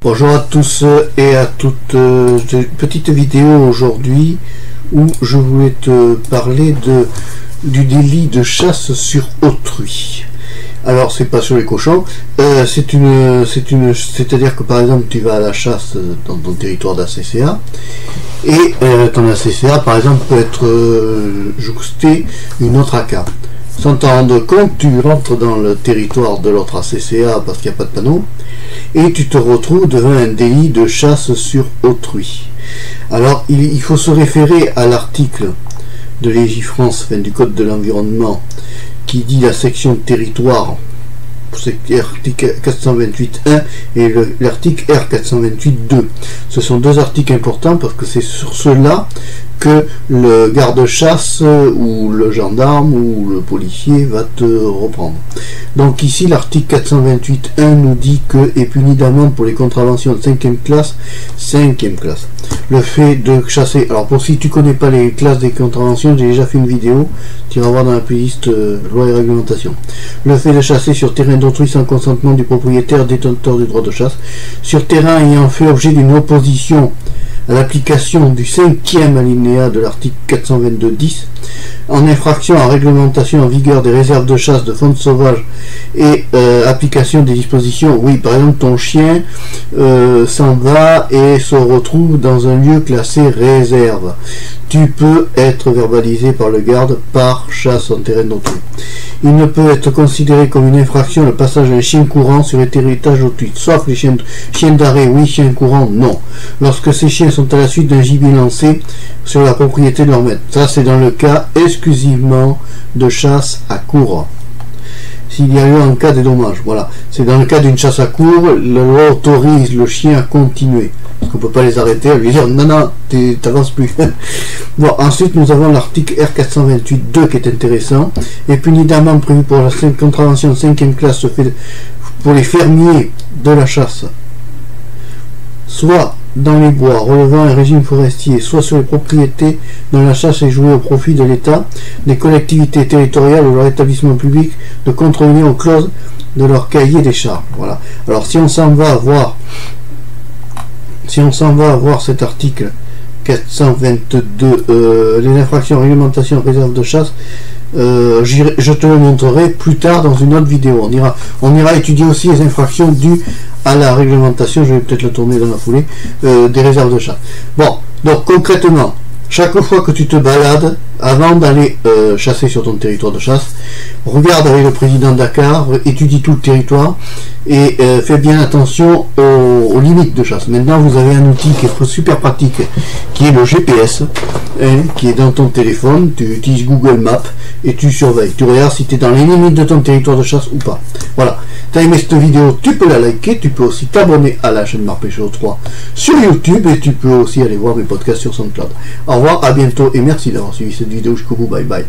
Bonjour à tous et à toutes, petite vidéo aujourd'hui où je voulais te parler du délit de chasse sur autrui. Alors c'est pas sur les cochons, c'est-à-dire que par exemple tu vas à la chasse dans ton territoire d'ACCA et ton ACCA par exemple peut être jouxté une autre AK. Sans t'en rendre compte, tu rentres dans le territoire de l'autre ACCA parce qu'il n'y a pas de panneau et tu te retrouves devant un délit de chasse sur autrui. Alors il faut se référer à l'article de Légifrance, du Code de l'environnement, qui dit la section territoire, c'est l'article 428.1 et l'article R428.2. Ce sont deux articles importants parce que c'est sur ceux-là que le garde-chasse ou le gendarme ou le policier va te reprendre. Donc ici l'article 428.1 nous dit que est puni d'amende pour les contraventions de 5e classe, le fait de chasser, alors pour si tu connais pas les classes des contraventions, j'ai déjà fait une vidéo, tu iras voir dans la playlist loi et réglementation. Le fait de chasser sur terrain d'autrui sans consentement du propriétaire détenteur du droit de chasse, sur terrain ayant fait objet d'une opposition à l'application du 5e alinéa de l'article 422.10, en infraction à réglementation en vigueur des réserves de chasse de faune sauvage et application des dispositions. Oui, par exemple, ton chien s'en va et se retrouve dans un lieu classé réserve. Tu peux être verbalisé par le garde par chasse en terrain d'autrui. Il ne peut être considéré comme une infraction le passage d'un chien courant sur les territoires d'autrui, sauf les chiens d'arrêt, oui, chiens courants, non. Lorsque ces chiens sont à la suite d'un gibier lancé sur la propriété de leur maître. Ça, c'est dans le cas exclusivement de chasse à court. S'il y a eu un cas de dommages, voilà. C'est dans le cas d'une chasse à court, la loi autorise le chien à continuer. Parce qu'on ne peut pas les arrêter, à lui dire non, t'avances plus. Bon, ensuite nous avons l'article R428.2 qui est intéressant. Et puni d'amende prévu pour la contravention de 5e classe pour les fermiers de la chasse, soit dans les bois relevant un régime forestier, soit sur les propriétés dont la chasse est jouée au profit de l'État, des collectivités territoriales ou leur établissement public, de contrevenir aux clauses de leur cahier des charges. Voilà. Alors si on s'en va voir cet article 422, les infractions à réglementation réserve de chasse, je te le montrerai plus tard dans une autre vidéo. On ira étudier aussi les infractions dues à la réglementation, je vais peut-être le tourner dans la foulée, des réserves de chasse. Bon, donc concrètement, chaque fois que tu te balades, avant d'aller chasser sur ton territoire de chasse, regarde avec le président Dakar, étudie tout le territoire et fais bien attention aux limites de chasse. Maintenant, vous avez un outil qui est super pratique, qui est le GPS, qui est dans ton téléphone. Tu utilises Google Maps et tu surveilles. Tu regardes si tu es dans les limites de ton territoire de chasse ou pas. Voilà. Tu as aimé cette vidéo, tu peux la liker, tu peux aussi t'abonner à la chaîne Marpécho 3 sur YouTube et tu peux aussi aller voir mes podcasts sur SoundCloud. Au revoir, à bientôt et merci d'avoir suivi cette vidéo jusqu'au bout. Bye bye.